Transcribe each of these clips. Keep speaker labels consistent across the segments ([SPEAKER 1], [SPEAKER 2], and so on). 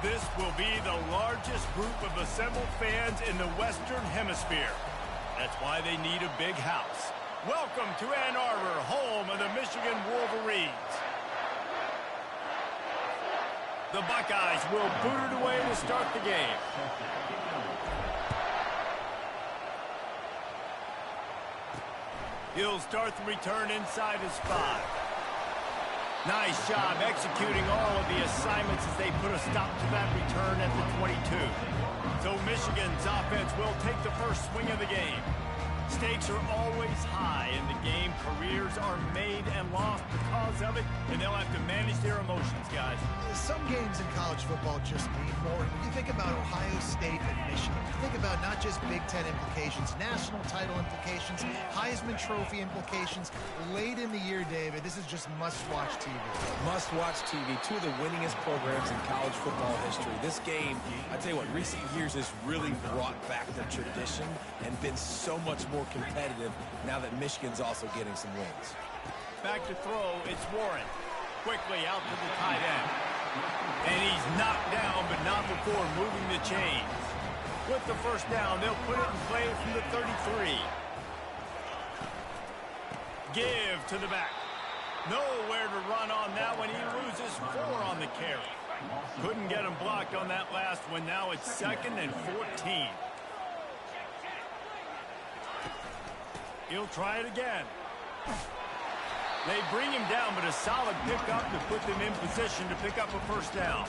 [SPEAKER 1] This will be the largest group of assembled fans in the Western Hemisphere. That's why they need a big house. Welcome to Ann Arbor, home of the Michigan Wolverines. The Buckeyes will boot it away to start the game. He'll start the return inside his 5. Nice job executing all of the assignments as they put a stop to that return at the 22. So Michigan's offense will take the first swing of the game. Stakes are always high in the game. Careers are made and lost because of it, and they'll have to manage their emotions, guys.
[SPEAKER 2] Some games in college football just need more. When you think about Ohio State and Michigan, you think about not just Big Ten implications, national title implications, Heisman Trophy implications. Late in the year, David, this is just must-watch TV.
[SPEAKER 3] Must-watch TV. Two of the winningest programs in college football history. This game, I tell you what, recent years has really brought back the tradition and been so much more competitive now that Michigan's also getting some wins.
[SPEAKER 1] Back to throw, it's Warren. Quickly out to the tight end. And he's knocked down, but not before moving the chains. With the first down, they'll put it in play from the 33. Give to the back. Nowhere to run on that one. He loses 4 on the carry. Couldn't get him blocked on that last one. Now it's 2nd and 14. He'll try it again. They bring him down, but a solid pickup to put them in position to pick up a first down.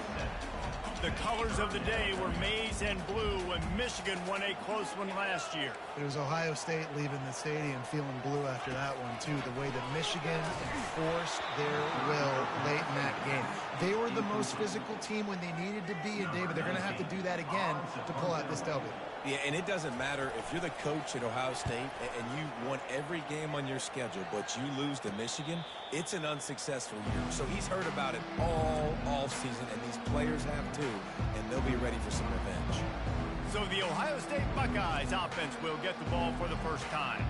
[SPEAKER 1] The colors of the day were maize and blue when Michigan won a close one last year.
[SPEAKER 2] It was Ohio State leaving the stadium feeling blue after that one, too. The way that Michigan enforced their will late in that game. They were the most physical team when they needed to be, and David, they're going to have to do that again to pull out this W.
[SPEAKER 3] Yeah, and it doesn't matter if you're the coach at Ohio State and you won every game on your schedule, but you lose to Michigan, it's an unsuccessful year. So he's heard about it all offseason, and these players have too, and they'll be ready for some revenge.
[SPEAKER 1] So the Ohio State Buckeyes offense will get the ball for the first time.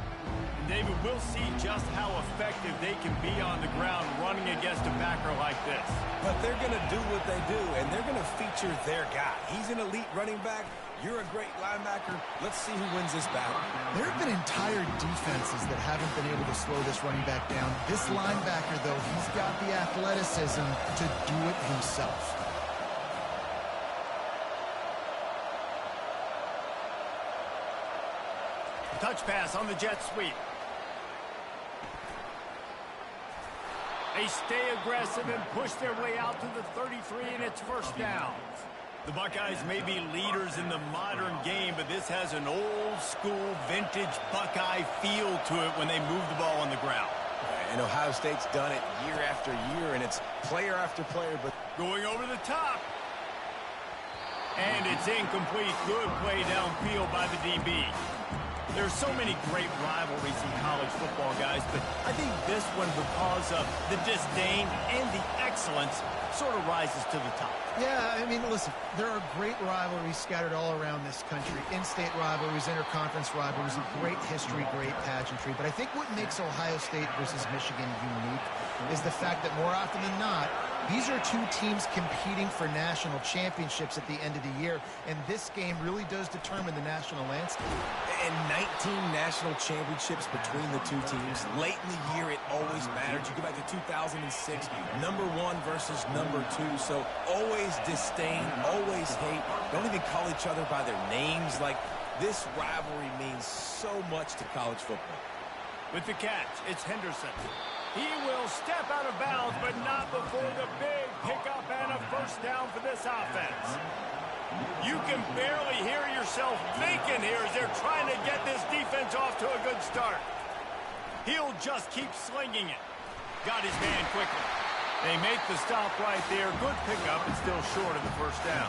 [SPEAKER 1] And David, we'll see just how effective they can be on the ground running against a backer like this.
[SPEAKER 3] But they're going to do what they do, and they're going to feature their guy. He's an elite running back. You're a great linebacker. Let's see who wins this battle.
[SPEAKER 2] There have been entire defenses that haven't been able to slow this running back down. This linebacker, though, he's got the athleticism to do it himself.
[SPEAKER 1] Touch pass on the jet sweep. They stay aggressive and push their way out to the 33, and it's first down. The Buckeyes may be leaders in the modern game, but this has an old-school, vintage Buckeye feel to it when they move the ball on the ground.
[SPEAKER 3] And Ohio State's done it year after year, and it's player after player. But
[SPEAKER 1] going over the top. And it's incomplete. Good play downfield by the DB. There's so many great rivalries in college football, guys, but I think this one, because of the disdain and the excellence, sort of rises to the top.
[SPEAKER 2] Yeah, I mean, listen, there are great rivalries scattered all around this country. In-state rivalries, interconference rivalries, great history, great pageantry. But I think what makes Ohio State versus Michigan unique is the fact that more often than not, these are two teams competing for national championships at the end of the year, and this game really does determine the national landscape.
[SPEAKER 3] And 19 national championships between the two teams. Late in the year, it always mattered. You go back to 2006, number 1 versus number 2. So always disdain, always hate. Don't even call each other by their names. Like, this rivalry means so much to college football.
[SPEAKER 1] With the catch, it's Henderson. He will step out of bounds, but not before the big pickup and a first down for this offense. You can barely hear yourself thinking here as they're trying to get this defense off to a good start. He'll just keep slinging it. Got his man quickly. They make the stop right there. Good pickup and still short of the first down.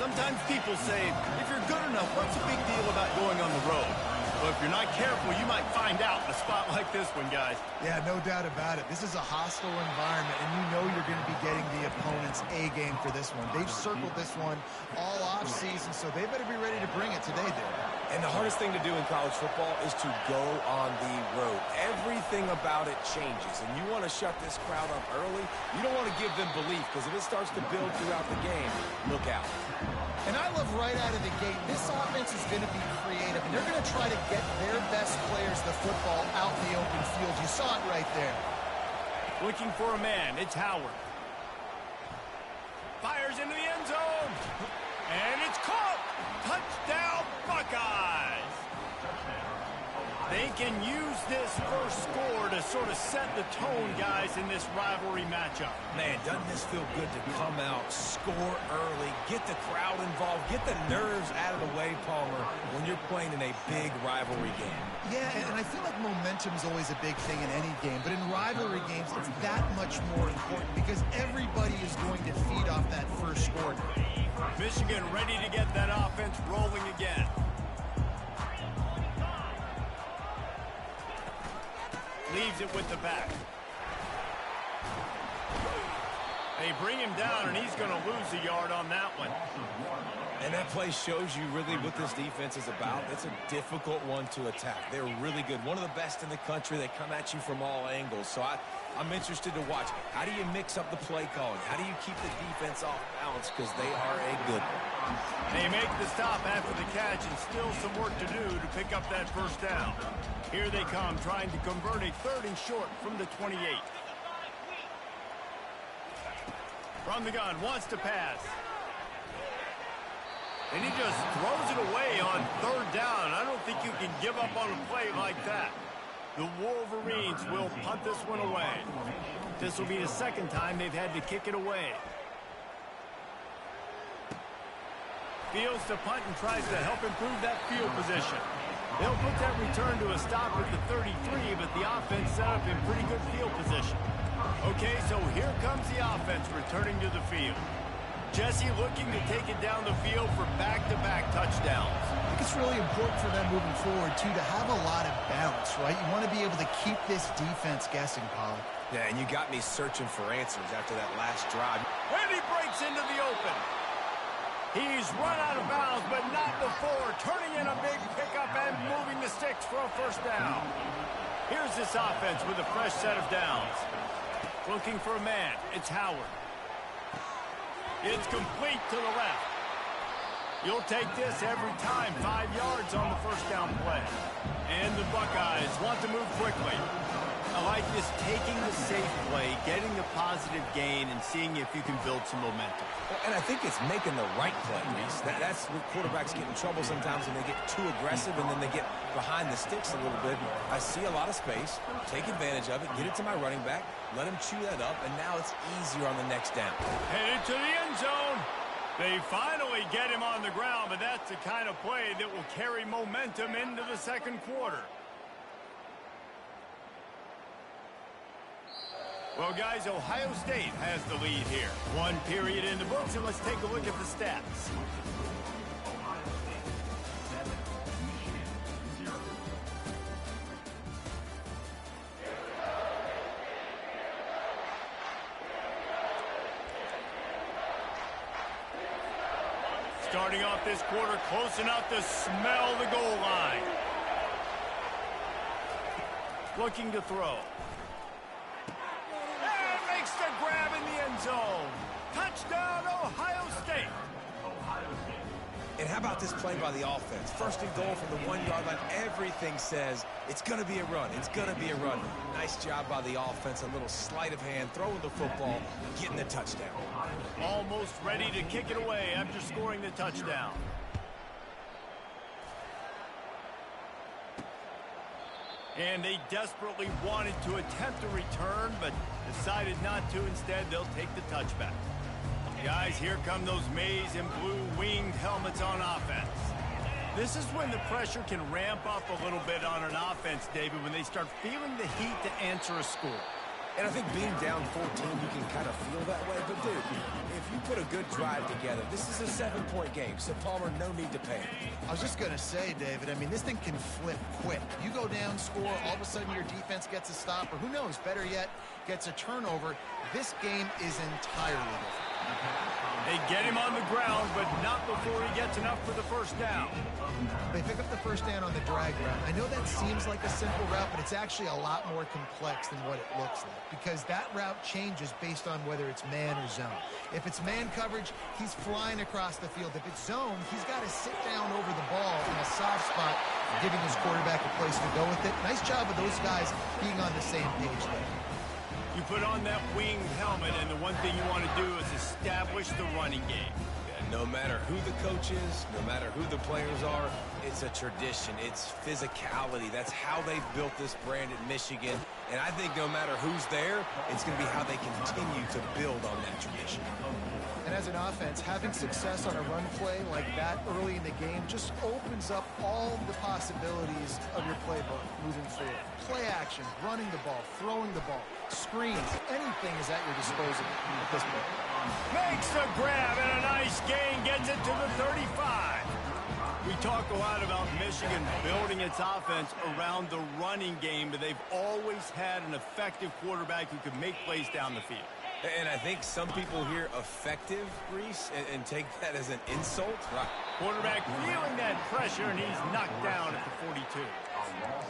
[SPEAKER 1] Sometimes people say, if you're good enough, what's the big deal about going on the road? Well, if you're not careful, you might find out in a spot like this one, guys.
[SPEAKER 2] Yeah, no doubt about it. This is a hostile environment, and you know you're going to be getting the opponent's A game for this one. They've circled this one all off season, so they better be ready to bring it today, Dave.
[SPEAKER 3] And the hardest thing to do in college football is to go on the road. Everything about it changes, and you want to shut this crowd up early. You don't want to give them belief, because if it starts to build throughout the game, look out.
[SPEAKER 2] And I love right out of the gate, this offense is going to be creative, and they're going to try to get their best players the football out in the open field. You saw it right there.
[SPEAKER 1] Looking for a man, it's Howard. Fires into the end zone. And it's caught. Touchdown, Buckeyes. They can use this first score to sort of set the tone, guys, in this rivalry matchup.
[SPEAKER 3] Man, doesn't this feel good to come out, score early, get the crowd involved, get the nerves out of the way, Palmer, when you're playing in a big rivalry game.
[SPEAKER 2] Yeah, and I feel like momentum is always a big thing in any game, but in rivalry games, it's that much more important because everybody is going to feed off that first score.
[SPEAKER 1] Michigan ready to get that offense rolling again. Leaves it with the back. They bring him down, and he's going to lose a yard on that one.
[SPEAKER 3] And that play shows you really what this defense is about. It's a difficult one to attack. They're really good. One of the best in the country. They come at you from all angles. So I'm interested to watch. How do you mix up the play calling? How do you keep the defense off balance? Because they are a good one.
[SPEAKER 1] They make the stop after the catch, and still some work to do to pick up that first down. Here they come, trying to convert a 3rd and short from the 28. From the gun, wants to pass. And he just throws it away on 3rd down. I don't think you can give up on a play like that. The Wolverines will punt this one away. This will be the 2nd time they've had to kick it away. Fields to punt and tries to help improve that field position. They'll put that return to a stop at the 33, but the offense set up in pretty good field position. Okay, so here comes the offense returning to the field. Jesse looking to take it down the field for back-to-back touchdowns.
[SPEAKER 2] I think it's really important for them moving forward, too, to have a lot of balance, right? You want to be able to keep this defense guessing, Pollard.
[SPEAKER 3] Yeah, and you got me searching for answers after that last drive.
[SPEAKER 1] And he breaks into the open. He's run out of bounds, but not before turning in a big pickup and moving the sticks for a first down. Here's this offense with a fresh set of downs. Looking for a man. It's Howard. It's complete to the left. You'll take this every time. 5 yards on the first down play. And the Buckeyes want to move quickly. I like this, taking the safe play, getting the positive gain, and seeing if you can build some momentum.
[SPEAKER 3] And I think it's making the right play, Reese. That's where quarterbacks get in trouble sometimes when they get too aggressive and then they get behind the sticks a little bit. I see a lot of space, take advantage of it, get it to my running back, let him chew that up, and now it's easier on the next down.
[SPEAKER 1] Headed to the end zone. They finally get him on the ground, but that's the kind of play that will carry momentum into the 2nd quarter. Well, guys, Ohio State has the lead here. 1 period in the books, and let's take a look at the stats. Starting off this quarter close enough to smell the goal line. Looking to throw. Makes the grab in the end zone. Touchdown, Ohio State.
[SPEAKER 3] And how about this play by the offense? 1st and goal from the 1-yard line. Everything says it's going to be a run. It's going to be a run. Nice job by the offense. A little sleight of hand, throwing the football, getting the touchdown.
[SPEAKER 1] Almost ready to kick it away after scoring the touchdown. And they desperately wanted to attempt a return, but decided not to. Instead, they'll take the touchback. Guys, here come those maize and blue winged helmets on offense. This is when the pressure can ramp up a little bit on an offense, David, when they start feeling the heat to answer a score.
[SPEAKER 3] And I think being down 14, you can kind of feel that way. But, dude, if you put a good drive together, this is a 7-point game. So, Palmer, no need to panic.
[SPEAKER 2] I was just going to say, David, I mean, this thing can flip quick. You go down, score, all of a sudden your defense gets a stop, or who knows, better yet, gets a turnover. This game is entirely different.
[SPEAKER 1] They get him on the ground, but not before he gets enough for the first down.
[SPEAKER 2] They pick up the first down on the drag route. I know that seems like a simple route, but it's actually a lot more complex than what it looks like, because that route changes based on whether it's man or zone. If it's man coverage, he's flying across the field. If it's zone, he's got to sit down over the ball in a soft spot, giving his quarterback a place to go with it. Nice job of those guys being on the same page there.
[SPEAKER 1] You put on that winged helmet, and the one thing you want to do is establish the running game.
[SPEAKER 3] No matter who the coach is, no matter who the players are, it's a tradition. It's physicality. That's how they've built this brand at Michigan. And I think no matter who's there, it's going to be how they continue to build on that tradition.
[SPEAKER 2] And as an offense, having success on a run play like that early in the game just opens up all the possibilities of your playbook moving forward. Play action, running the ball, throwing the ball, screens, anything is at your disposal at this point.
[SPEAKER 1] Makes the grab and a nice gain, gets it to the 35. We talk a lot about Michigan building its offense around the running game, but they've always had an effective quarterback who can make plays down the field.
[SPEAKER 3] And I think some people hear effective, Reese, and take that as an insult. Right.
[SPEAKER 1] Quarterback feeling that pressure, and he's knocked down at the 42.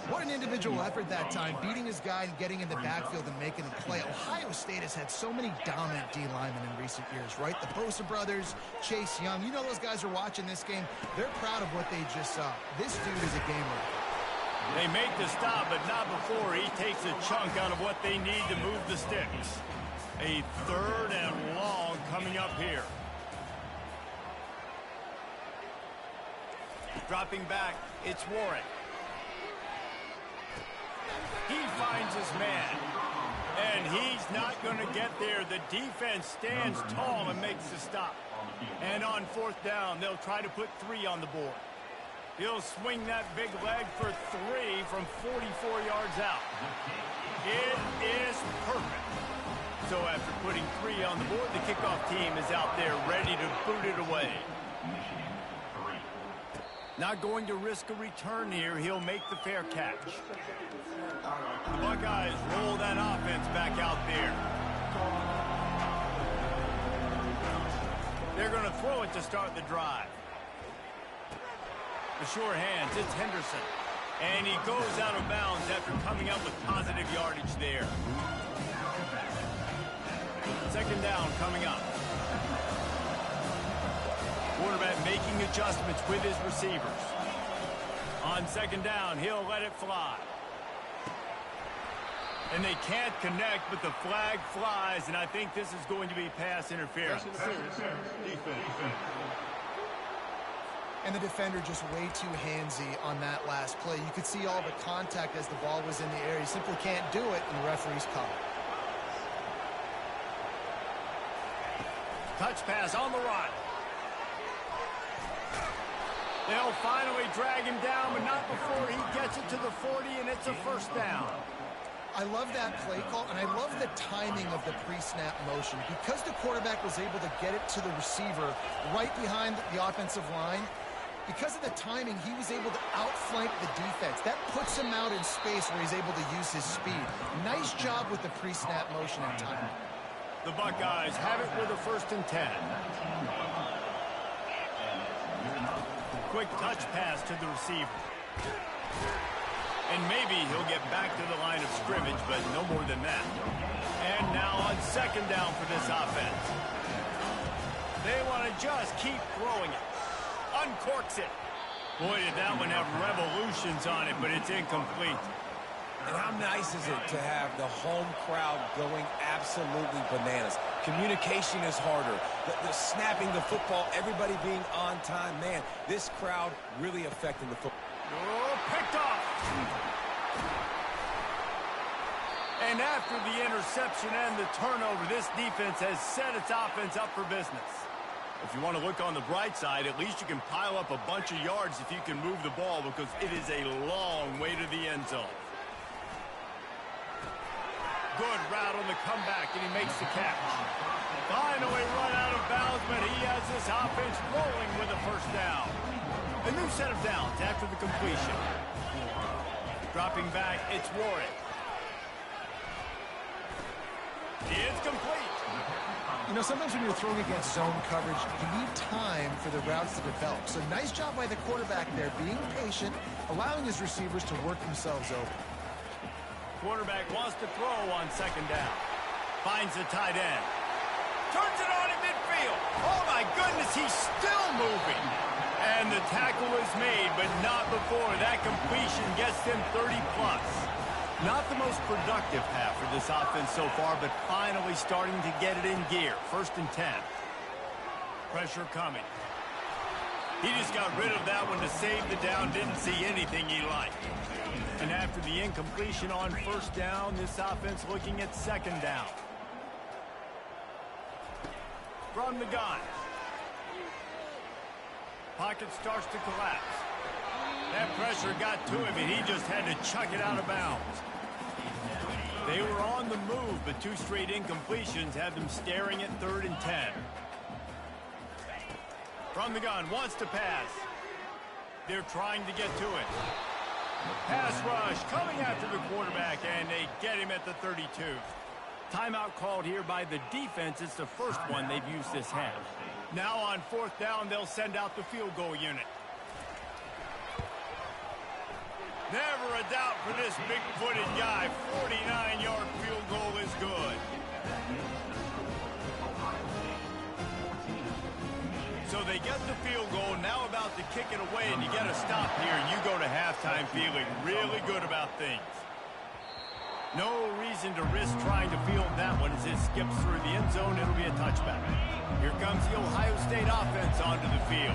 [SPEAKER 2] What an individual effort that time, beating his guy and getting in the backfield and making a play. Ohio State has had so many dominant D linemen in recent years, right? The Bosa brothers, Chase Young. You know those guys are watching this game. They're proud of what they just saw. This dude is a gamer.
[SPEAKER 1] They make the stop, but not before he takes a chunk out of what they need to move the sticks. A 3rd and long coming up here. Dropping back, it's Warren. He finds his man, and he's not going to get there. The defense stands tall and makes the stop. And on 4th down, they'll try to put 3 on the board. He'll swing that big leg for 3 from 44 yards out. It is perfect. So after putting 3 on the board, the kickoff team is out there ready to boot it away. Not going to risk a return here. He'll make the fair catch. The Buckeyes roll that offense back out there. They're going to throw it to start the drive. The sure hands, it's Henderson. And he goes out of bounds after coming up with positive yardage there. 2nd down coming up. Quarterback making adjustments with his receivers. On 2nd down, he'll let it fly. And they can't connect, but the flag flies, and I think this is going to be pass interference.
[SPEAKER 2] And the defender just way too handsy on that last play. You could see all the contact as the ball was in the air. You simply can't do it, and the referee's caught it.
[SPEAKER 1] Touch pass on the run. They'll finally drag him down, but not before he gets it to the 40, and it's a 1st down.
[SPEAKER 2] I love that play call, and I love the timing of the pre-snap motion. Because the quarterback was able to get it to the receiver right behind the offensive line, because of the timing, he was able to outflank the defense. That puts him out in space where he's able to use his speed. Nice job with the pre-snap motion and timing.
[SPEAKER 1] The Buckeyes have it with a 1st and 10. Quick touch pass to the receiver. And maybe he'll get back to the line of scrimmage, but no more than that. And now on 2nd down for this offense. They want to just keep throwing it. Uncorks it. Boy, did that one have revolutions on it, but it's incomplete.
[SPEAKER 3] And how nice is it to have the home crowd going absolutely bananas? Communication is harder. The snapping the football, everybody being on time. Man, this crowd really affecting the football.
[SPEAKER 1] Oh, picked off. And after the interception and the turnover, this defense has set its offense up for business. If you want to look on the bright side, at least you can pile up a bunch of yards if you can move the ball, because it is a long way to the end zone. Good route on the comeback, and he makes the catch. Finally run out of bounds, but he has this offense rolling with a 1st down. A new set of downs after the completion. Dropping back, it's Warren. It's complete.
[SPEAKER 2] You know, sometimes when you're throwing against zone coverage, you need time for the routes to develop. So nice job by the quarterback there, being patient, allowing his receivers to work themselves open.
[SPEAKER 1] Quarterback wants to throw on second down. Finds the tight end. Turns it on in midfield. Oh, my goodness, he's still moving. And the tackle is made, but not before that completion gets them 30-plus. Not the most productive half for this offense so far, but finally starting to get it in gear. 1st and 10. Pressure coming. He just got rid of that one to save the down. Didn't see anything he liked. And after the incompletion on 1st down, this offense looking at 2nd down. From the gun. Pocket starts to collapse. That pressure got to him, and he just had to chuck it out of bounds. They were on the move, but 2 straight incompletions had them staring at 3rd and 10. From the gun, wants to pass. They're trying to get to it. Pass rush coming after the quarterback, and they get him at the 32. Timeout called here by the defense. It's the first one they've used this half. Now on 4th down, they'll send out the field goal unit. Never a doubt for this big-footed guy. 49-yard field goal is good. So they get the field goal, now about to kick it away, and you get a stop here. You go to halftime feeling really good about things. No reason to risk trying to field that one as it skips through the end zone. It'll be a touchback. Here comes the Ohio State offense onto the field.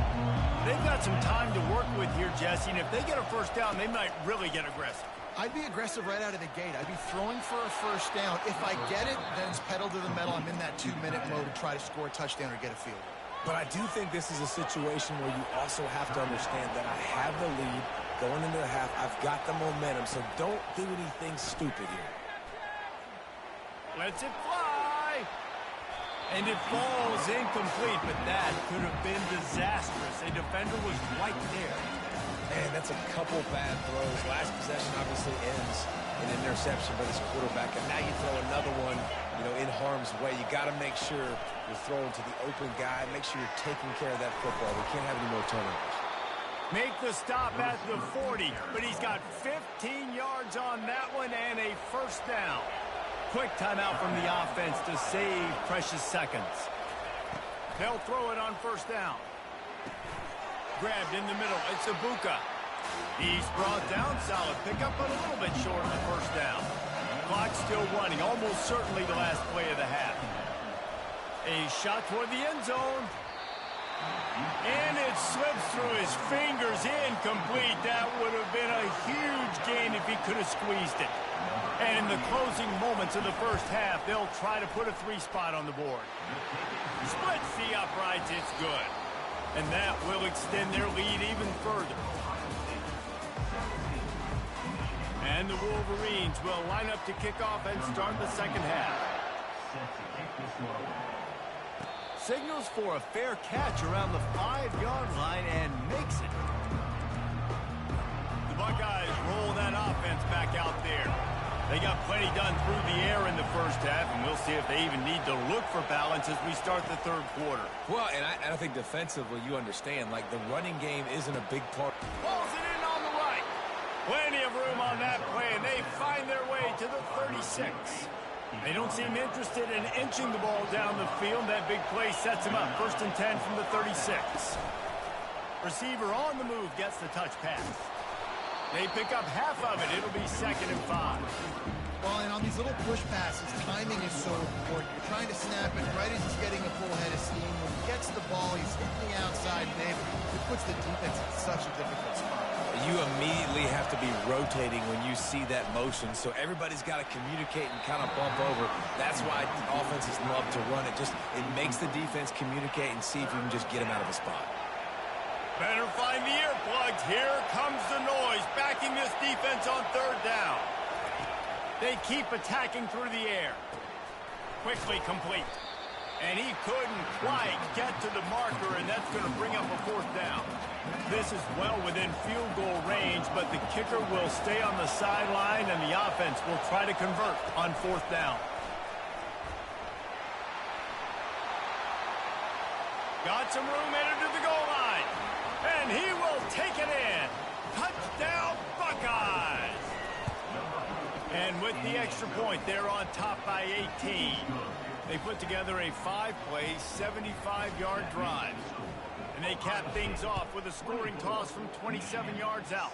[SPEAKER 1] They've got some time to work with here, Jesse, and if they get a 1st down, they might really get aggressive.
[SPEAKER 2] I'd be aggressive right out of the gate. I'd be throwing for a 1st down. If I get it, then it's pedal to the metal. I'm in that 2-minute mode to try to score a touchdown or get a field.
[SPEAKER 3] But I do think this is a situation where you also have to understand that I have the lead going into the half. I've got the momentum, so don't do anything stupid here.
[SPEAKER 1] Lets it fly. And it falls incomplete, but that could have been disastrous. A defender was right there.
[SPEAKER 3] Man, that's a couple bad throws. Last possession obviously ends in an interception by this quarterback, and now you throw another one, in harm's way. You got to make sure you're throwing to the open guy. Make sure you're taking care of that football. We can't have any more turnovers.
[SPEAKER 1] Make the stop at the 40, but he's got 15 yards on that one and a 1st down. Quick timeout from the offense to save precious seconds. They'll throw it on 1st down. Grabbed in the middle. It's Ibuka. He's brought down. Solid pickup, but a little bit short of the 1st down. Clock still running. Almost certainly the last play of the half. A shot toward the end zone. And it slips through his fingers. Incomplete. That would have been a huge gain if he could have squeezed it. And in the closing moments of the 1st half, they'll try to put a 3-spot on the board. Splits the uprights. It's good. And that will extend their lead even further. And the Wolverines will line up to kick off and start the 2nd half. Signals for a fair catch around the 5-yard line and makes it. The Buckeyes roll that offense back out there. They got plenty done through the air in the 1st half, and we'll see if they even need to look for balance as we start the 3rd quarter.
[SPEAKER 3] Well, and I think defensively, you understand, like the running game isn't a big part.
[SPEAKER 1] Pulls it in on the right. Plenty of room on that play, and they find their way to the 36. They don't seem interested in inching the ball down the field. That big play sets them up. 1st and 10 from the 36. Receiver on the move gets the touch pass. They pick up half of it. It'll be 2nd and 5.
[SPEAKER 2] Well, and on these little push passes, timing is so important. You're trying to snap it right as he's getting a full head of steam. When he gets the ball, he's hitting the outside, Dave. It puts the defense in such a difficult spot.
[SPEAKER 3] You immediately have to be rotating when you see that motion, so everybody's got to communicate and kind of bump over. That's why offenses love to run it. It makes the defense communicate and see if you can just get him out of a spot.
[SPEAKER 1] Better find the earplugs. Here comes the noise, backing this defense on 3rd down. They keep attacking through the air. Quickly complete. And he couldn't quite get to the marker, and that's going to bring up a 4th down. This is well within field goal range, but the kicker will stay on the sideline, and the offense will try to convert on 4th down. Got some room headed to the goal line. And he will take it in. Touchdown, Buckeyes. And with the extra point, they're on top by 18. They put together a 5-play, 75-yard drive. And they cap things off with a scoring toss from 27 yards out.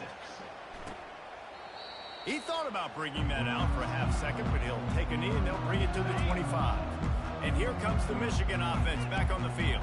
[SPEAKER 1] He thought about bringing that out for a half second, but he'll take a knee and they'll bring it to the 25. And here comes the Michigan offense back on the field.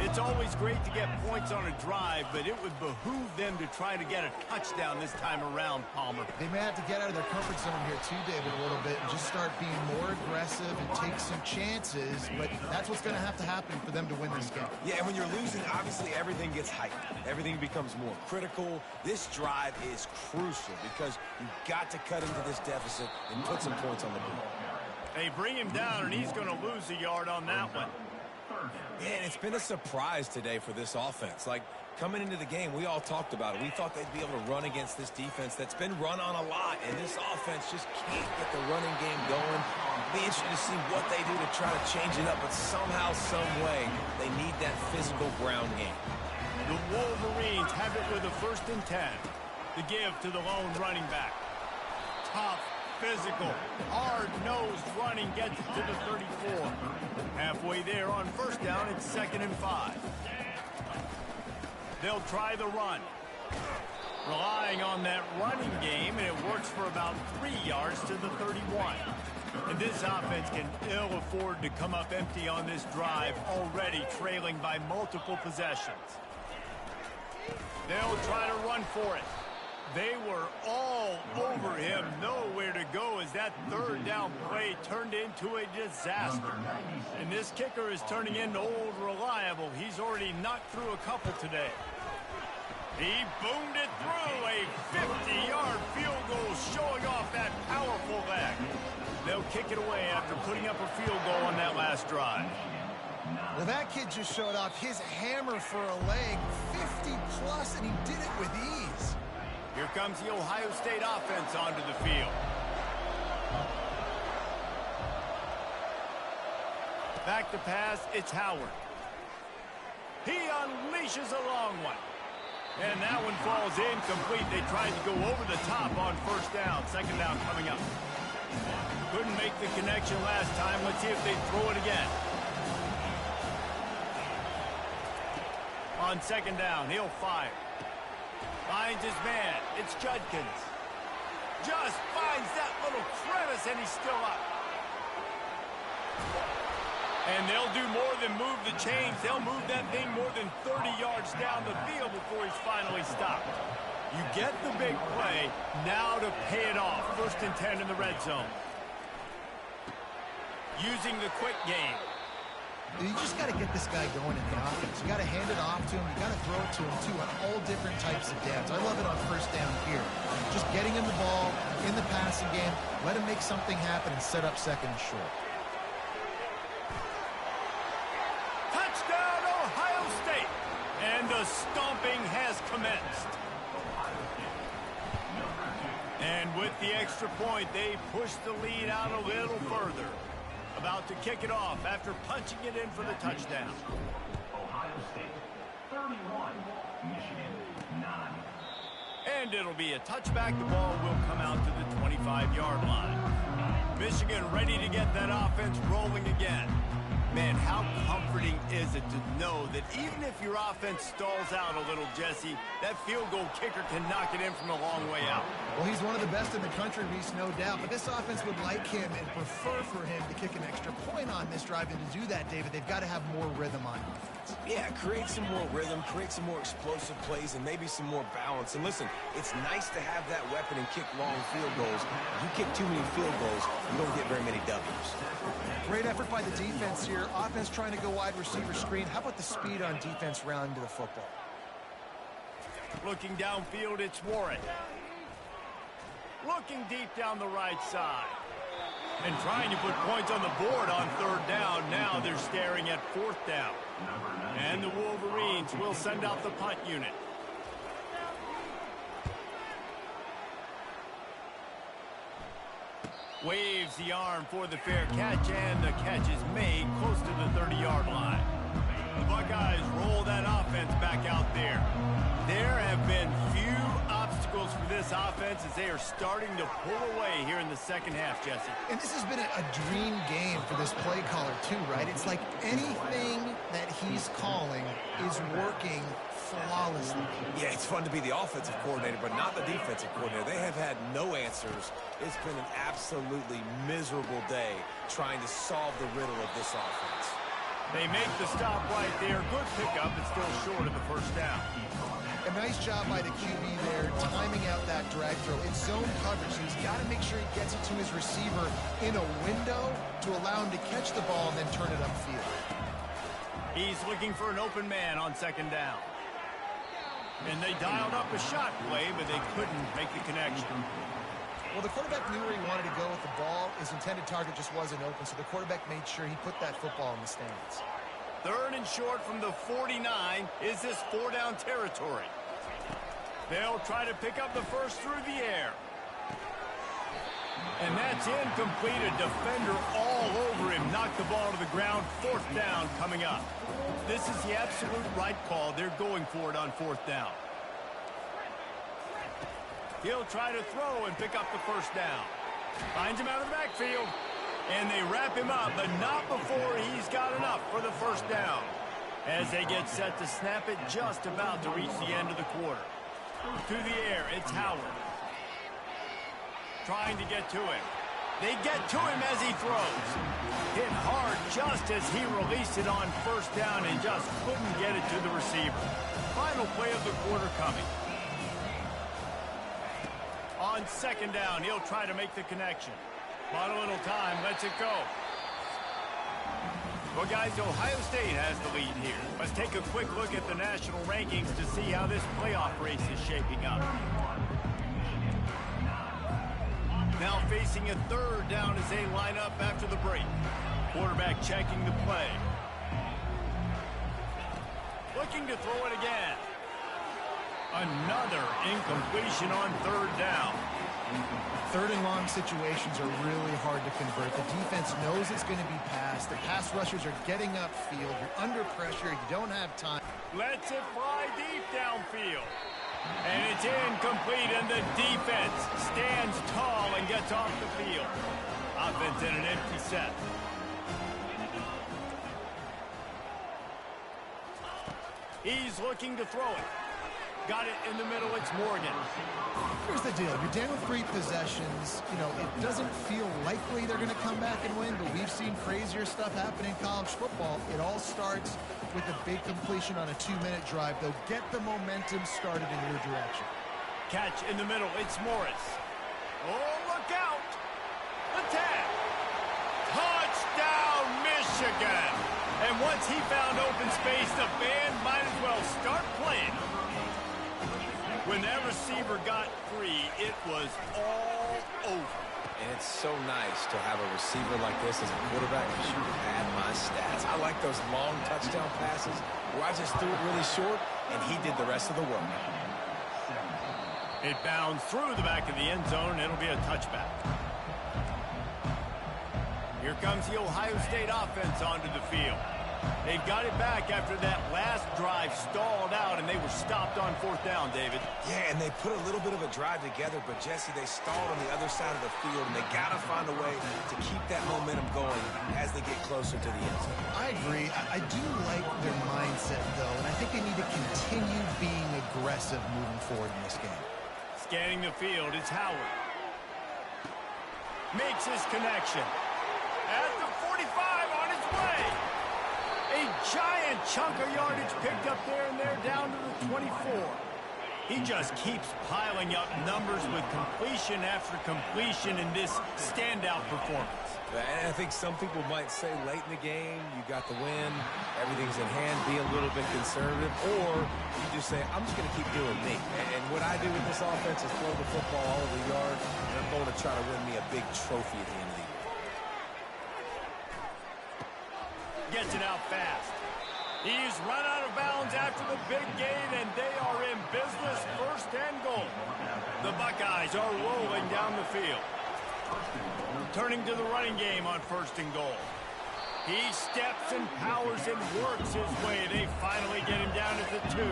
[SPEAKER 1] It's always great to get points on a drive, but it would behoove them to try to get a touchdown this time around, Palmer.
[SPEAKER 2] They may have to get out of their comfort zone here too, David, a little bit, and just start being more aggressive and take some chances, but that's what's going to have to happen for them to win this game.
[SPEAKER 3] Yeah, and when you're losing, obviously everything gets heightened. Everything becomes more critical. This drive is crucial because you've got to cut into this deficit and put some points on the board.
[SPEAKER 1] They bring him down, and he's going to lose a yard on that one.
[SPEAKER 3] Yeah, and it's been a surprise today for this offense. Like, coming into the game, we all talked about it. We thought they'd be able to run against this defense that's been run on a lot, and this offense just can't get the running game going. Be interested to see what they do to try to change it up, but somehow, some way, they need that physical ground game.
[SPEAKER 1] The Wolverines have it with a 1st and 10. The give to the lone running back. Tough, physical, hard-nosed running gets it to the 34. Halfway there on 1st down, it's 2nd and 5. They'll try the run. Relying on that running game, and it works for about 3 yards to the 31. And this offense can ill afford to come up empty on this drive, already trailing by multiple possessions. They'll try to run for it. They were all over him, nowhere to go as that 3rd down play turned into a disaster. And this kicker is turning into old reliable. He's already knocked through a couple today. He boomed it through, a 50-yard field goal showing off that powerful leg. They'll kick it away after putting up a field goal on that last drive.
[SPEAKER 2] Well, that kid just showed off his hammer for a leg, 50-plus, and he did it with ease.
[SPEAKER 1] Here comes the Ohio State offense onto the field. Back to pass, it's Howard. He unleashes a long one. And that one falls incomplete. They tried to go over the top on 1st down. 2nd down coming up. Couldn't make the connection last time. Let's see if they throw it again. On 2nd down, he'll fire. Finds his man. It's Judkins. Just finds that little crevice, and he's still up. And they'll do more than move the chains. They'll move that thing more than 30 yards down the field before he's finally stopped. You get the big play. Now to pay it off. 1st and 10 in the red zone. Using the quick game.
[SPEAKER 2] You just got to get this guy going in the offense. You got to hand it off to him. You got to throw it to him, too, on all different types of downs. I love it on 1st down here. Just getting him the ball in the passing game, let him make something happen and set up 2nd and short.
[SPEAKER 1] Touchdown, Ohio State! And the stomping has commenced. And with the extra point, they push the lead out a little further. About to kick it off after punching it in for the touchdown.
[SPEAKER 4] Ohio State 31, Michigan 9.
[SPEAKER 1] And it'll be a touchback. The ball will come out to the 25-yard line. Michigan ready to get that offense rolling again. Man, how comforting is it to know that even if your offense stalls out a little, Jesse, that field goal kicker can knock it in from a long way out.
[SPEAKER 2] Well, he's one of the best in the country, Reese, no doubt. But this offense would like him and prefer for him to kick an extra point on this drive. And to do that, David, they've got to have more rhythm on offense.
[SPEAKER 3] Yeah, create some more rhythm, create some more explosive plays, and maybe some more balance. And listen, it's nice to have that weapon and kick long field goals. If you kick too many field goals, you don't get very many W's.
[SPEAKER 2] Great effort by the defense here. Offense trying to go wide receiver screen. How about the speed on defense rounding to the football?
[SPEAKER 1] Looking downfield, it's Warren. Looking deep down the right side. And trying to put points on the board on 3rd down. Now they're staring at 4th down. And the Wolverines will send out the punt unit. waves the arm for the fair catch, and the catch is made close to the 30-yard line. The Buckeyes roll that offense back out there. There have been few obstacles for this offense as they are starting to pull away here in the second half, Jesse.
[SPEAKER 2] And this has been a dream game for this play caller too, right? It's like anything that he's calling is working flawlessly.
[SPEAKER 3] Yeah, it's fun to be the offensive coordinator, but not the defensive coordinator. They have had no answers. It's been an absolutely miserable day trying to solve the riddle of this offense.
[SPEAKER 1] They make the stop right there. Good pickup, but still short of the first down.
[SPEAKER 2] A nice job by the QB there, timing out that drag throw. It's zone coverage, so he's got to make sure he gets it to his receiver in a window to allow him to catch the ball and then turn it upfield.
[SPEAKER 1] He's looking for an open man on second down. And they dialed up a shot play, but they couldn't make the connection.
[SPEAKER 2] Well, the quarterback knew where he wanted to go with the ball. His intended target just wasn't open, so the quarterback made sure he put that football in the stands.
[SPEAKER 1] Third and short from the 49. Is this four-down territory? They'll try to pick up the first through the air. And that's incomplete. A defender all over him. Knocked the ball to the ground. Fourth down coming up. This is the absolute right call. They're going for it on fourth down. He'll try to throw and pick up the first down. Finds him out of the backfield. And they wrap him up, but not before he's got enough for the first down. As they get set to snap it, just about to reach the end of the quarter. Through the air, it's Howard. Trying to get to him. They get to him as he throws. Hit hard just as he released it on first down and just couldn't get it to the receiver. Final play of the quarter coming. On second down, he'll try to make the connection. But a little time, lets it go. Well, guys, Ohio State has the lead here. Let's take a quick look at the national rankings to see how this playoff race is shaping up. Now facing a third down as they line up after the break. Quarterback checking the play. Looking to throw it again. Another incompletion on third down.
[SPEAKER 2] Third and long situations are really hard to convert. The defense knows it's going to be passed. The pass rushers are getting upfield. You're under pressure. You don't have time.
[SPEAKER 1] Lets it fly deep downfield. And it's incomplete, and the defense stands tall and gets off the field. Offense in an empty set. He's looking to throw it. Got it in the middle. It's Morgan.
[SPEAKER 2] Here's the deal. You're down 3 possessions. You know, it doesn't feel likely they're going to come back and win, but we've seen crazier stuff happen in college football. It all starts with a big completion on a 2-minute drive. They'll get the momentum started in your direction.
[SPEAKER 1] Catch in the middle. It's Morris. Oh, look out. The tag. Touchdown, Michigan. And once he found open space, the band might as well start playing. When that receiver got free, it was all over.
[SPEAKER 3] And it's so nice to have a receiver like this as a quarterback because you had my stats. I like those long touchdown passes where I just threw it really short, and he did the rest of the work.
[SPEAKER 1] It bounds through the back of the end zone, and it'll be a touchback. Here comes the Ohio State offense onto the field. They've got it back after that last drive stalled out, and they were stopped on fourth down, David.
[SPEAKER 3] Yeah, and they put a little bit of a drive together, but, Jesse, they stalled on the other side of the field, and they got to find a way to keep that momentum going as they get closer to the end zone.
[SPEAKER 2] I agree. I do like their mindset, though, and I think they need to continue being aggressive moving forward in this game.
[SPEAKER 1] Scanning the field, it's Howard. Makes his connection. At the 45 on his way. A giant chunk of yardage picked up there, and they're down to the 24. He just keeps piling up numbers with completion after completion in this standout performance.
[SPEAKER 3] And I think some people might say late in the game, you got the win, everything's in hand, be a little bit conservative, or you just say, I'm just going to keep doing me. And what I do with this offense is throw the football all over the yard, and I'm going to try to win me a big trophy at the end of the year.
[SPEAKER 1] Gets it out fast. He's run out of bounds after the big gain, and they are in business, first and goal. The Buckeyes are rolling down the field. Turning to the running game on first and goal. He steps and powers and works his way. They finally get him down at the 2.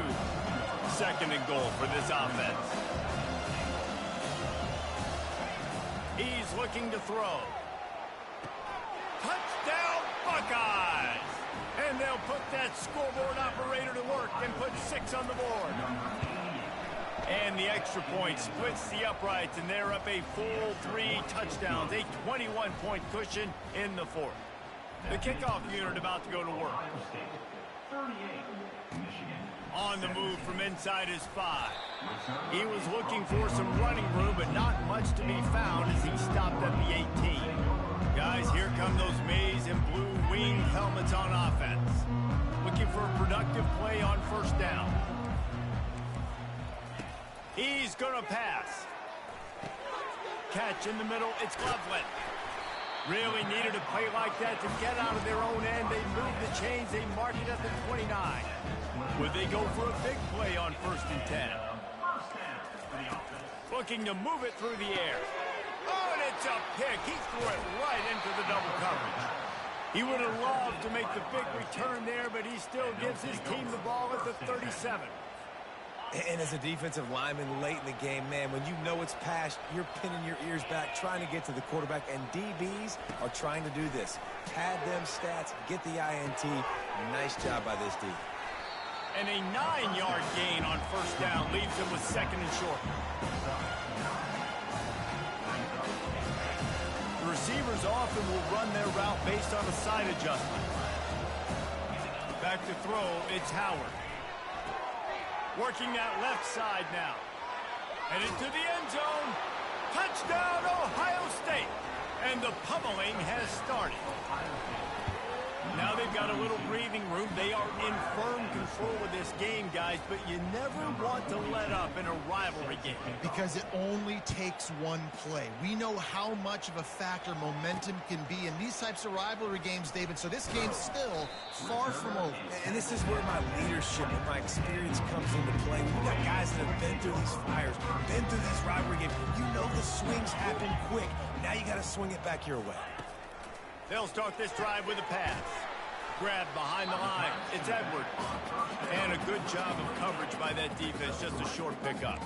[SPEAKER 1] Second and goal for this offense. He's looking to throw. Touchdown, Buckeyes! And they'll put that scoreboard operator to work and put 6 on the board. And the extra point splits the uprights, and they're up a full 3 touchdowns, a 21-point cushion in the 4th. The kickoff unit about to go to work. On the move from inside his 5. He was looking for some running room, but not much to be found as he stopped at the 18. Guys, here come those maize and blue wing helmets on offense. Looking for a productive play on first down. He's going to pass. Catch in the middle. It's Loveland. Really needed a play like that to get out of their own end. They move the chains. They mark it at the 29. Would they go for a big play on 1st and 10? Looking to move it through the air. Oh, and it's a pick. He threw it right into the double coverage. He would have loved to make the big return there, but he still gives his team the ball at the 37.
[SPEAKER 3] And as a defensive lineman late in the game, man, when you know it's past, you're pinning your ears back, trying to get to the quarterback, and DBs are trying to do this. Pad them stats, get the INT. Nice job by this D.
[SPEAKER 1] And a 9-yard gain on first down leaves him with 2nd and short. The receivers often will run their route based on a side adjustment. Back to throw, it's Howard. Working that left side now. And into the end zone. Touchdown, Ohio State. And the pummeling has started. Now they've got a little breathing room. They are in firm control of this game, guys, but you never want to let up in a rivalry game.
[SPEAKER 2] Because it only takes one play. We know how much of a factor momentum can be in these types of rivalry games, David, so this game's still far from over.
[SPEAKER 3] And this is where my leadership and my experience comes into play. We've got guys that have been through these fires, been through these rivalry games. You know the swings happen quick. Now you got to swing it back your way.
[SPEAKER 1] They'll start this drive with a pass. Grab behind the line. It's Edwards. And a good job of coverage by that defense. Just a short pickup.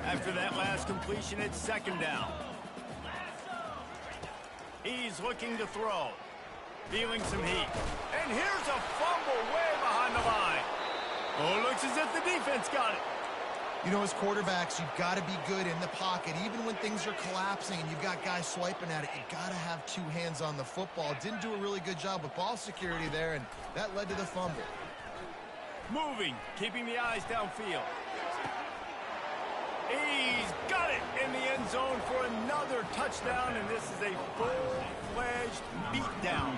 [SPEAKER 1] After that last completion, it's 2nd down. He's looking to throw. Feeling some heat. And here's a fumble way behind the line. Oh, looks as if the defense got it.
[SPEAKER 2] You know, as quarterbacks, you've got to be good in the pocket. Even when things are collapsing and you've got guys swiping at it, you've got to have 2 hands on the football. Didn't do a really good job with ball security there, and that led to the fumble.
[SPEAKER 1] Moving, keeping the eyes downfield. He's got it in the end zone for another touchdown, and this is a full-fledged beatdown.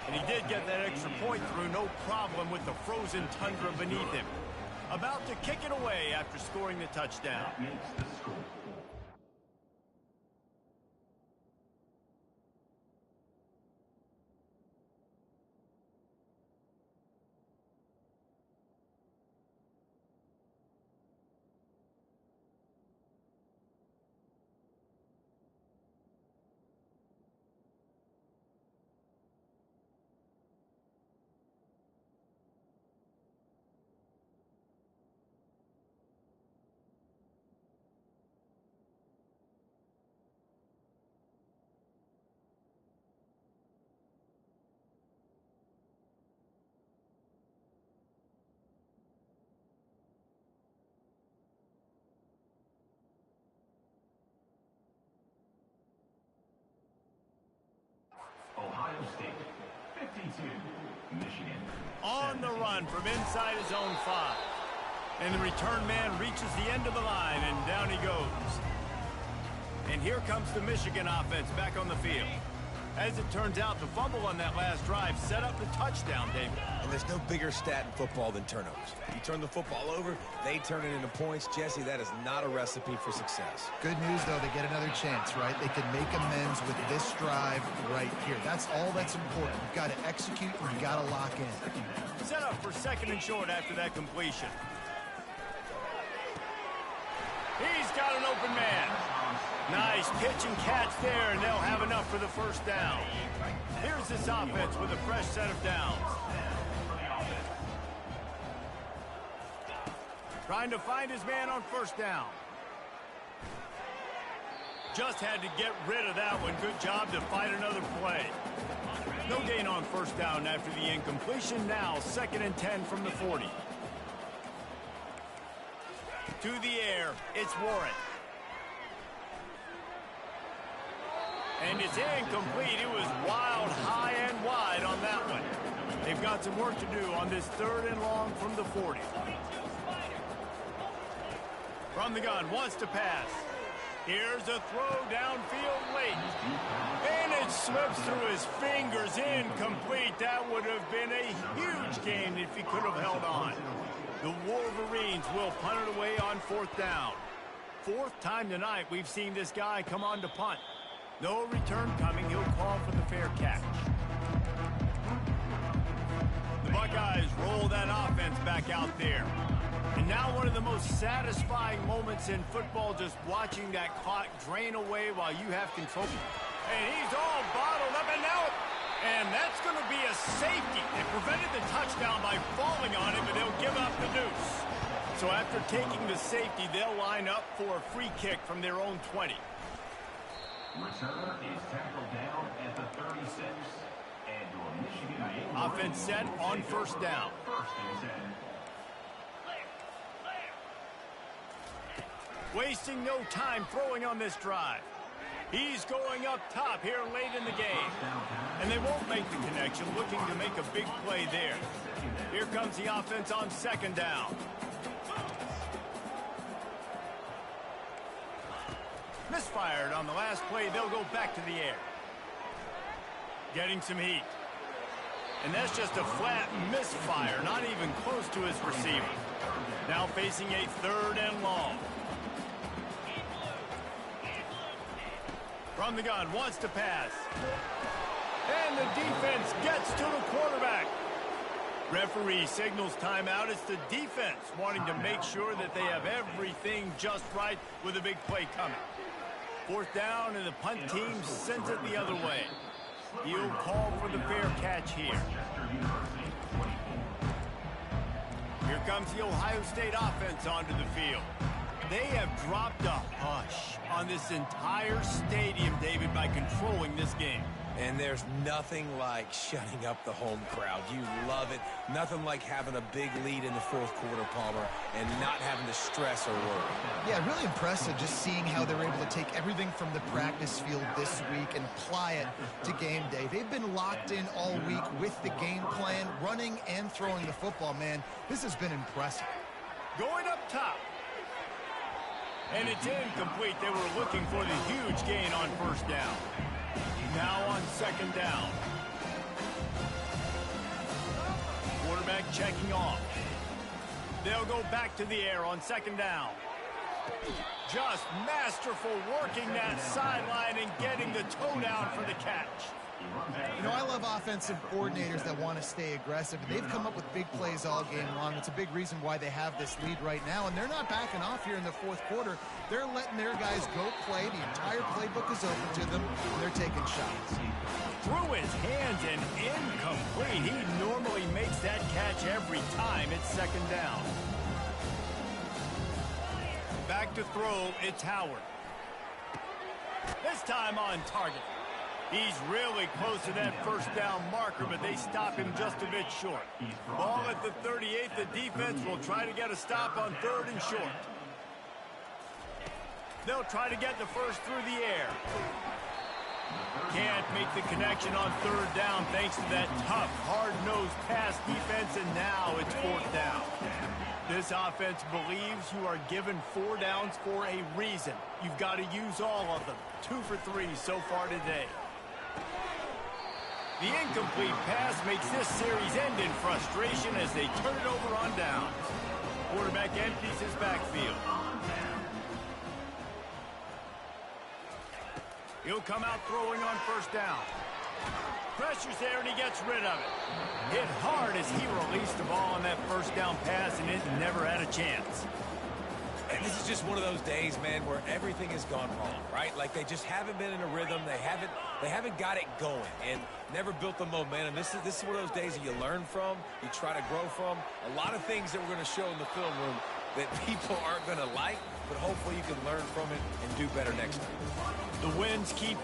[SPEAKER 1] And he did get that extra point through, no problem with the frozen tundra beneath him. About to kick it away after scoring the touchdown.
[SPEAKER 4] Ohio State, 52, Michigan.
[SPEAKER 1] On the run from inside his own 5. And the return man reaches the end of the line, and down he goes. And here comes the Michigan offense back on the field. As it turns out, the fumble on that last drive set up the touchdown, David.
[SPEAKER 3] And there's no bigger stat in football than turnovers. You turn the football over, they turn it into points. Jesse, that is not a recipe for success.
[SPEAKER 2] Good news, though, they get another chance, right? They can make amends with this drive right here. That's all that's important. You've got to execute, and you've got to lock in.
[SPEAKER 1] Set up for 2nd and short after that completion. He's got an open man. Nice pitch and catch there, and they'll have enough for the first down. Here's this offense with a fresh set of downs. Trying to find his man on first down. Just had to get rid of that one. Good job to fight another play. No gain on first down after the incompletion. Now 2nd and 10 from the 40. To the air, it's Warren. And it's incomplete. It was wild, high and wide on that one. They've got some work to do on this 3rd and long from the 40. From the gun, wants to pass. Here's a throw downfield late. And it slips through his fingers, incomplete. That would have been a huge gain if he could have held on. The Wolverines will punt it away on 4th down. 4th time tonight we've seen this guy come on to punt. No return coming. He'll call for the fair catch. The Buckeyes roll that offense back out there. And now one of the most satisfying moments in football, just watching that clock drain away while you have control. And he's all bottled up, and now, and that's going to be a safety. They prevented the touchdown by falling on it, but they'll give up the deuce. So after taking the safety, they'll line up for a free kick from their own 20.
[SPEAKER 4] Returner is tackled down at the 36. And your Michigan
[SPEAKER 1] offense set on first down.
[SPEAKER 4] 1st and 10.
[SPEAKER 1] Wasting no time throwing on this drive. He's going up top here late in the game. And they won't make the connection, looking to make a big play there. Here comes the offense on 2nd down. Misfired on the last play. They'll go back to the air. Getting some heat. And that's just a flat misfire, not even close to his receiver. Now facing a 3rd and long. From the gun, wants to pass. And the defense gets to the quarterback. Referee signals timeout. It's the defense wanting to make sure that they have everything just right with a big play coming. 4th down, and the punt team sends it the other way. He'll call for the fair catch here. Here comes the Ohio State offense onto the field. They have dropped a hush on this entire stadium, David, by controlling this game.
[SPEAKER 3] And there's nothing like shutting up the home crowd. You love it. Nothing like having a big lead in the 4th quarter, Palmer, and not having to stress or worry.
[SPEAKER 2] Yeah, really impressive just seeing how they're able to take everything from the practice field this week and apply it to game day. They've been locked in all week with the game plan, running and throwing the football, man. This has been impressive.
[SPEAKER 1] Going up top. And it's incomplete. They were looking for the huge gain on first down. Now on 2nd down. Quarterback checking off. They'll go back to the air on 2nd down. Just masterful working that sideline and getting the toe down for the catch.
[SPEAKER 2] You know, I love offensive coordinators that want to stay aggressive. They've come up with big plays all game long. It's a big reason why they have this lead right now, and they're not backing off here in the 4th quarter. They're letting their guys go play. The entire playbook is open to them. They're taking shots.
[SPEAKER 1] Through his hands and incomplete. He normally makes that catch every time. It's 2nd down. Back to throw, it's Howard. This time on target. He's really close to that first down marker, but they stop him just a bit short. Ball at the 38. The defense will try to get a stop on 3rd and short. They'll try to get the first through the air. Can't make the connection on 3rd down thanks to that tough, hard-nosed pass defense, and now it's 4th down. This offense believes you are given 4 downs for a reason. You've got to use all of them. 2 for 3 so far today. The incomplete pass makes this series end in frustration as they turn it over on downs. Quarterback empties his backfield. He'll come out throwing on first down. Pressure's there, and he gets rid of it. Hit hard as he released the ball on that first down pass, and it never had a chance.
[SPEAKER 3] And This is just one of those days, man, where everything has gone wrong, right? Like they just haven't been in a rhythm. They haven't got it going and never built the momentum. This is one of those days that you learn from, you try to grow from. A lot of things that we're going to show in the film room that people aren't going to like, but hopefully you can learn from it and do better next time.
[SPEAKER 1] The wins keep